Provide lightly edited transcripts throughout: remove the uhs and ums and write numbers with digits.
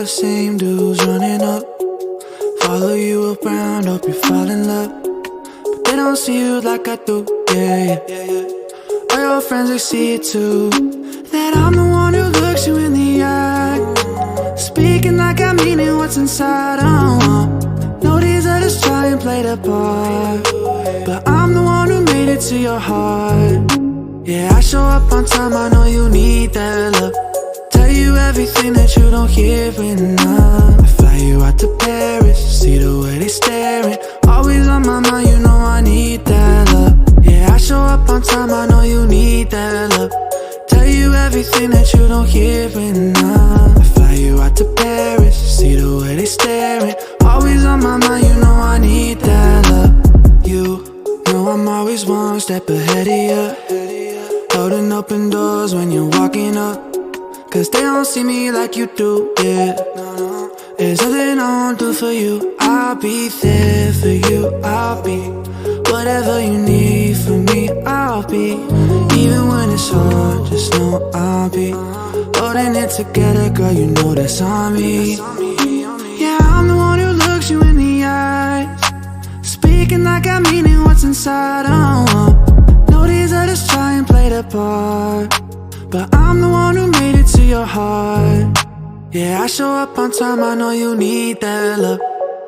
the same dudes running up. Follow you around, hope you fall in love, but they don't see you like I do, yeah. All your friends, they see it too, that I'm the one who looks you in the eye, speaking like I mean it, what's inside. No, these others try and play the part, but I'm the one who made it to your heart. Yeah, I show up on time, I know you need that love. Tell you everything that you don't hear enough. I fly you out to Paris, see the way they staring. Always on my mind, you know I need that love. Yeah, I show up on time, I know you need that love. Tell you everything that you don't hear enough. I fly you out to Paris, see the way they staring. Always on my mind, you know I need that love. You know I'm always one step ahead of you, holding open doors when you're walking up, cause they don't see me like you do, yeah. There's nothing I won't do for you. I'll be there for you. I'll be whatever you need from me. I'll be, even when it's hard, just know I'll be holding it together, girl, you know that's on me. Yeah, I'm the one who looks you in the eyes, speaking like I mean it, what's inside. No, these others try and play the part, but I'm the one who made it to your heart. Yeah, I show up on time, I know you need that love.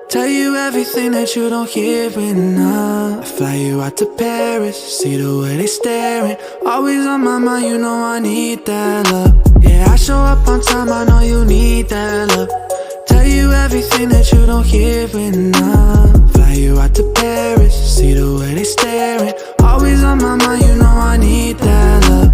Tell you everything that you don't hear enough. I fly you out to Paris, see the way they staring. Always on my mind, you know I need that love. Yeah, I show up on time, I know you need that love. Tell you everything that you don't hear enough. Fly you out to Paris, see the way they staring. Always on my mind, you know I need that love.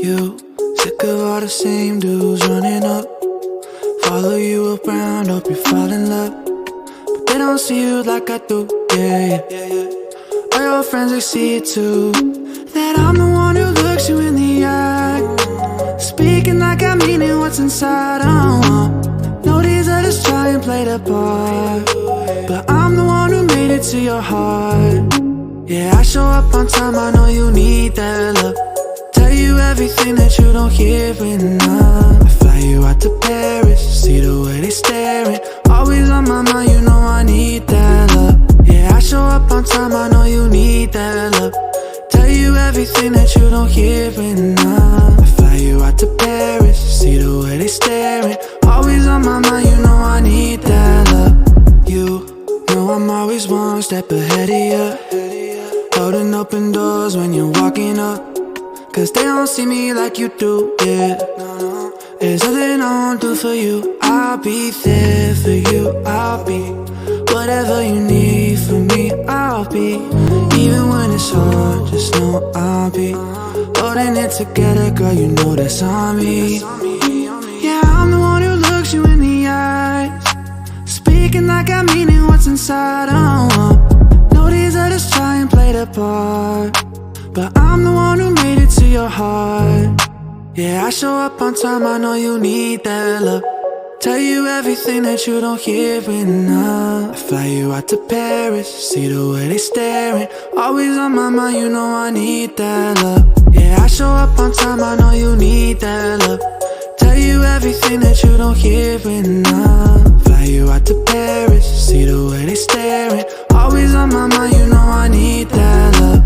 You sick of all the same dudes running up, follow you around, hope you fall in love, but they don't see you like I do, yeah. All your friends, they see it too, that I'm the one who looks you in the eye, speaking like I mean it, what's inside. No, these others try and play the part, but I'm the one who made it to your heart. Yeah, I show up on time, I know you need that love. Tell you everything that you don't hear enough. I fly you out to Paris, see the way they staring. Always on my mind, you know I need that love. Yeah, I show up on time, I know you need that love. Tell you everything that you don't hear enough. I fly you out to Paris, see the way they staring. Always on my mind, you know I need that love. You know I'm always one step ahead of you, holding open doors when you're walking up, cause they don't see me like you do, yeah. There's nothing I won't do for you. I'll be there for you. I'll be whatever you need from me. I'll be, even when it's hard, just know I'll be holding it together, girl, you know that's on me. Yeah, I'm the one who looks you in the eyes, speaking like I mean it, what's inside. No, these others try and play the part, but I'm the one who made it to your heart. Yeah, I show up on time, I know you need that love. Tell you everything that you don't hear enough. I fly you out to Paris, see the way they staring. Always on my mind, you know I need that love. Yeah, I show up on time, I know you need that love. Tell you everything that you don't hear enough. Fly you out to Paris, see the way they staring. Always on my mind, you know I need that love.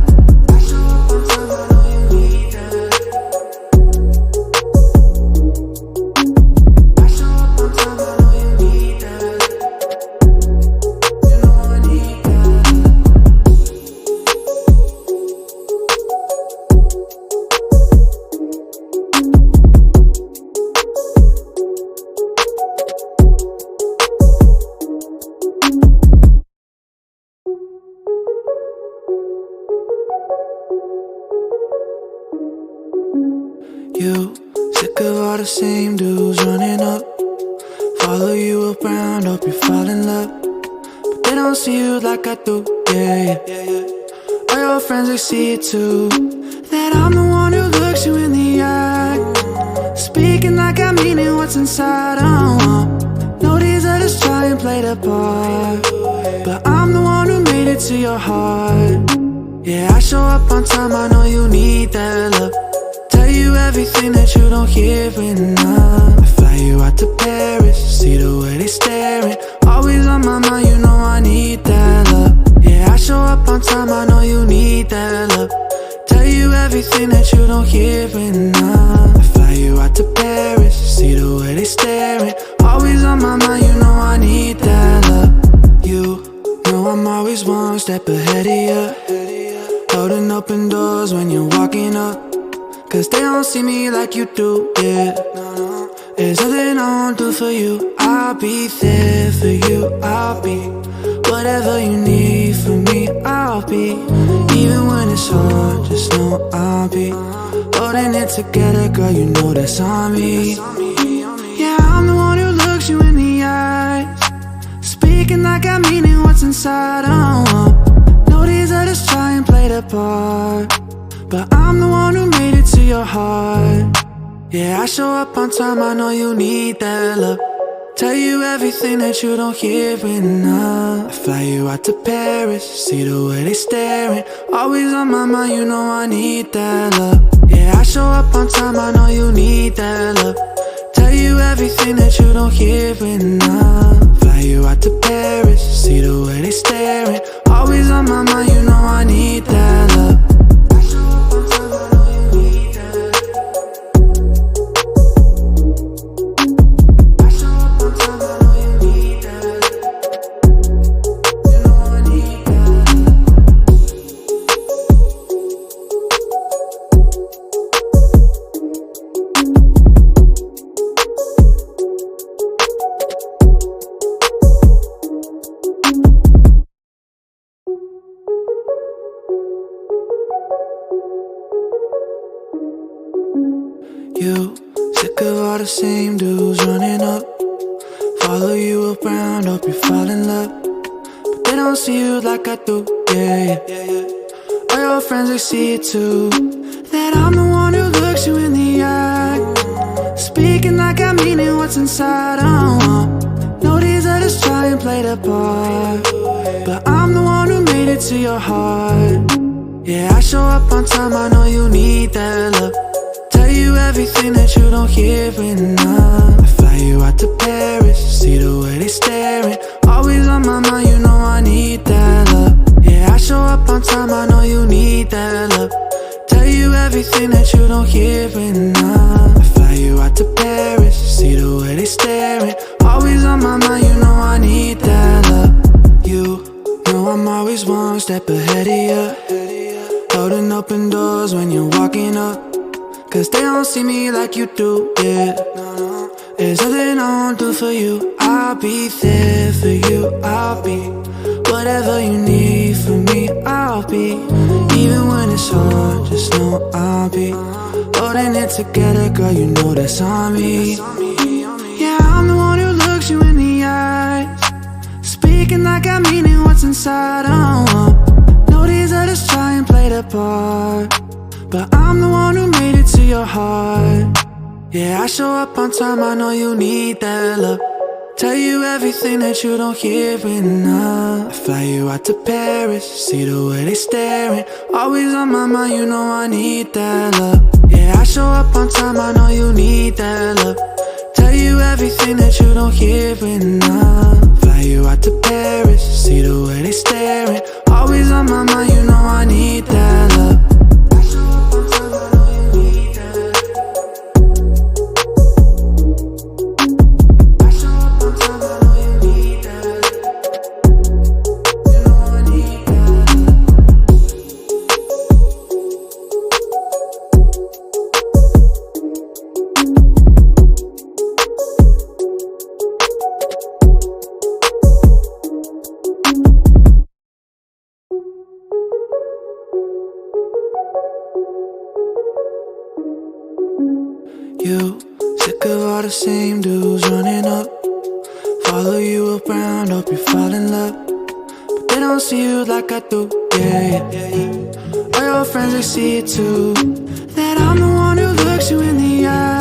the same dudes running up. Follow you around, hope you fall in love. But they don't see you like I do, yeah. All your friends, they see it too, that I'm the one who looks you in the eye, speaking like I mean it, what's inside. Know these others try and play the part, but I'm the one who made it to your heart. Yeah, I show up on time, I know you need that love. Tell you everything that you don't hear enough. I fly you out to Paris, see the way they staring. Always on my mind, you know I need that love. Yeah, I show up on time, I know you need that love. Tell you everything that you don't hear enough. I fly you out to Paris, see the way they staring. Always on my mind, you know I need that love. You know I'm always one step ahead of you, holding open doors when you're walking up, cause they don't see me like you do, yeah. There's nothing I won't do for you. I'll be there for you. I'll be whatever you need from me. I'll be, even when it's hard, just know I'll be holding it together, girl, you know that's on me. Yeah, I'm the one who looks you in the eyes, speaking like I mean it, what's inside. Know these others try and play the part, but I'm the one who made it to your heart. Yeah, I show up on time, I know you need that love. Tell you everything that you don't hear enough. I fly you out to Paris, see the way they staring. Always on my mind, you know I need that love. Yeah, I show up on time, I know you need that love. Tell you everything that you don't hear enough. Fly you out to Paris, see the way they staring. Always on my mind, you know I need that love. You sick of all the same dudes running up, follow you around, hope you fall in love. But they don't see you like I do, yeah. All your friends, they see it too, that I'm the one who looks you in the eye, speaking like I mean it, what's inside. Know these others try and play the part, but I'm the one who made it to your heart. Yeah, I show up on time, I know you need that love. Tell you everything that you don't hear enough. I fly you out to Paris, see the way they staring. Always on my mind, you know I need that love. Yeah, I show up on time, I know you need that love. Tell you everything that you don't hear enough. I fly you out to Paris, see the way they staring. Always on my mind, you know I need that love. You know I'm always one step ahead of you, holding open doors when you're walking up, cause they don't see me like you do, yeah. There's nothing I won't do for you. I'll be there for you. I'll be whatever you need from me. I'll be, even when it's hard, just know I'll be holding it together, girl, you know that's on me. Yeah, I'm the one who looks you in the eyes, speaking like I mean it, what's inside. Know these others try and play the part, but I'm the one who made it to your heart. Yeah, I show up on time, I know you need that love. Tell you everything that you don't hear enough. I fly you out to Paris, see the way they staring. Always on my mind, you know I need that love. Yeah, I show up on time, I know you need that love. Tell you everything that you don't hear enough. Fly you out to Paris, see the way they staring. Always on my mind, you know I need that love. Sick of all the same dudes running up, follow you around, hope you fall in love. But they don't see you like I do, yeah, yeah. All your friends, they see it too, that I'm the one who looks you in the eye.